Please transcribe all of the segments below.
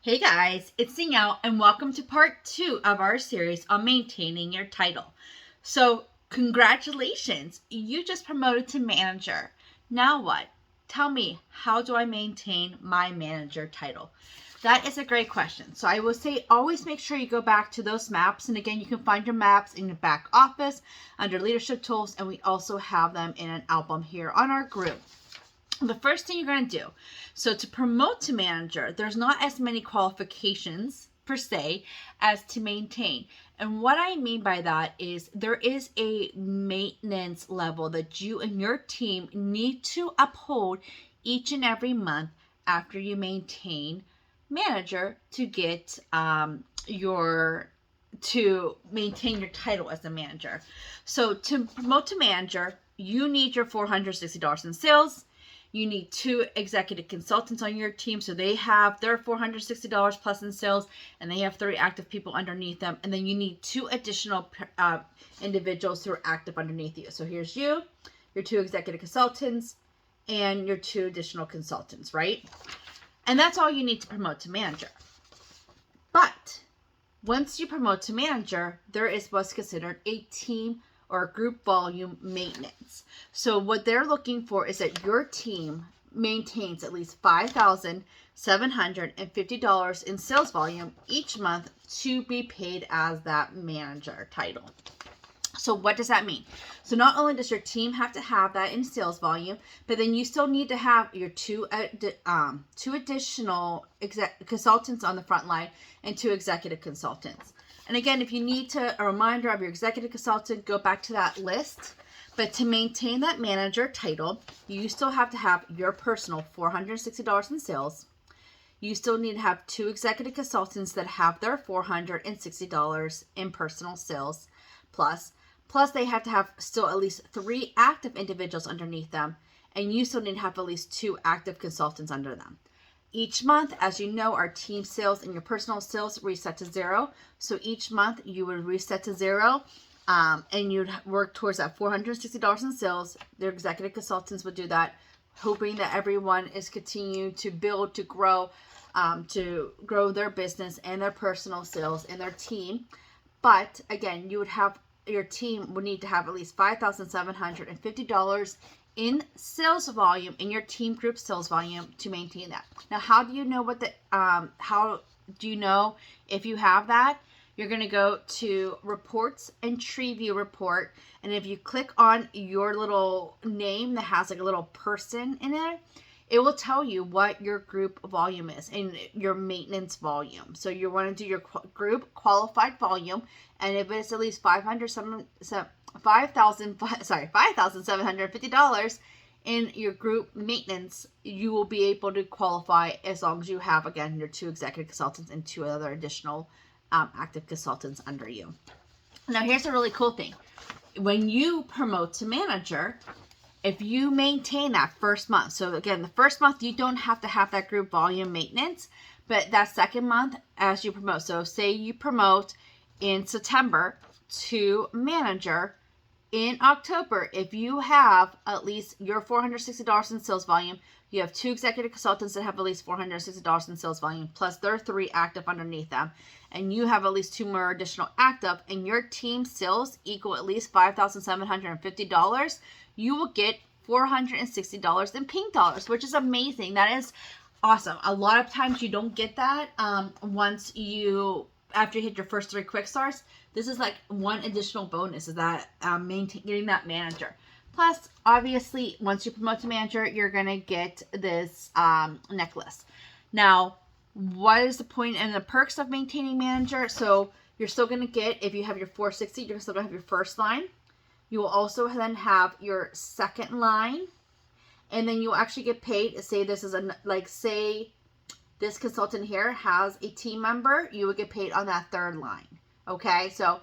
Hey guys, it's Danielle and welcome to part 2 of our series on maintaining your title. So congratulations, you just promoted to manager. Now what? Tell me, how do I maintain my manager title? That is a great question. So I will say always make sure you go back to those maps. And again, you can find your maps in your back office under leadership tools. And we also have them in an album here on our group. The first thing you're going to do, so to promote to manager, there's not as many qualifications per se as to maintain. And what I mean by that is there is a maintenance level that you and your team need to uphold each and every month after you maintain manager to get to maintain your title as a manager. So to promote to manager, you need your $460 in sales. You need 2 executive consultants on your team, so they have their $460 plus in sales, and they have 30 active people underneath them. And then you need 2 additional individuals who are active underneath you. So here's you, your 2 executive consultants, and your 2 additional consultants, right? And that's all you need to promote to manager. But once you promote to manager, there is what's considered a team or group volume maintenance. So what they're looking for is that your team maintains at least $5,750 in sales volume each month to be paid as that manager title. So what does that mean? So not only does your team have to have that in sales volume, but then you still need to have your 2 additional consultants on the front line and 2 executive consultants. And again, if you need a reminder of your executive consultant, go back to that list. But to maintain that manager title, you still have to have your personal $460 in sales. You still need to have 2 executive consultants that have their $460 in personal sales plus. Plus, they have to have still at least 3 active individuals underneath them. And you still need to have at least 2 active consultants under them. Each month, as you know, our team sales and your personal sales reset to 0. So each month you would reset to 0 and you'd work towards that $460 in sales. Their executive consultants would do that, hoping that everyone is continuing to build, to grow their business and their personal sales and their team. But again, your team would need to have at least $5,750 in sales volume, in your team group sales volume, to maintain that. Now, how do you know if you have that? You're going to go to reports and tree view report. And if you click on your little name that has like a little person in it, it will tell you what your group volume is and your maintenance volume. So you want to do your group qualified volume. And if it's at least $5,750 in your group maintenance, you will be able to qualify as long as you have, again, your 2 executive consultants and 2 other additional active consultants under you. Now, here's a really cool thing. When you promote to manager, if you maintain that first month, so again, the first month, you don't have to have that group volume maintenance, but that second month, as you promote, so say you promote in September to manager, in October, if you have at least your $460 in sales volume, you have 2 executive consultants that have at least $460 in sales volume, plus their 3 active underneath them, and you have at least 2 more additional active, and your team sales equal at least $5,750, you will get $460 in pink dollars, which is amazing. That is awesome. A lot of times you don't get that after you hit your first 3 quick starts. This is like one additional bonus, is that getting that manager. Plus, obviously, once you promote to manager, you're going to get this necklace. Now, what is the point and the perks of maintaining manager? So you're still going to get, if you have your 460, you're still going to have your first line. You will also then have your second line. And then you'll actually get paid. Say this is say this consultant here has a team member, you would get paid on that 3rd line. Okay, so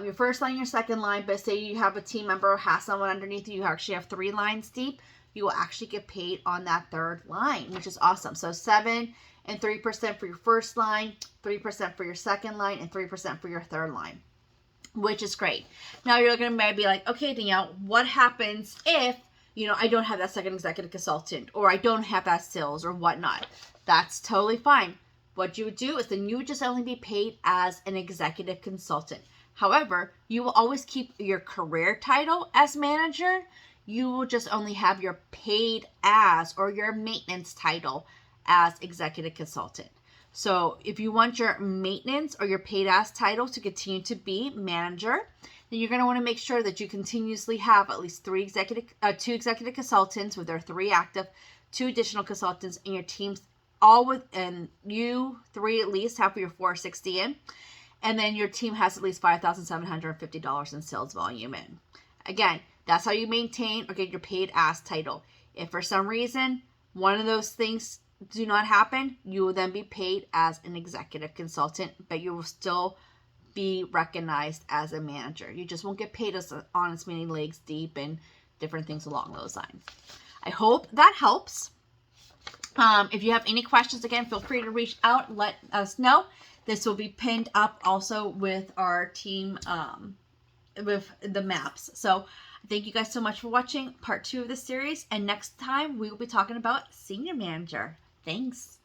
your first line, your second line, but say you have a team member or has someone underneath you, you actually have 3 lines deep, you will actually get paid on that 3rd line, which is awesome. So 7 and 3% for your first line, 3% for your second line, and 3% for your 3rd line, which is great. Now you're going to maybe like, okay, Danielle, what happens if I don't have that second executive consultant, or I don't have that sales or whatnot? That's totally fine. what you would do is then you would just only be paid as an executive consultant. However, you will always keep your career title as manager. You will just only have your paid as or your maintenance title as executive consultant. So if you want your maintenance or your paid as title to continue to be manager, then you're going to want to make sure that you continuously have at least two executive consultants with their 3 active, 2 additional consultants, and your teams all with, and you 3 at least have your 460 in, and then your team has at least $5,750 in sales volume in. Again, that's how you maintain or get your paid as title. If for some reason one of those things do not happen, you will then be paid as an executive consultant, but you will still be recognized as a manager. You just won't get paid on as many legs deep and different things along those lines. I hope that helps. If you have any questions, again, feel free to reach out, let us know. This will be pinned up also with our team, with the maps. So thank you guys so much for watching part 2 of this series. And next time we will be talking about senior manager. Thanks.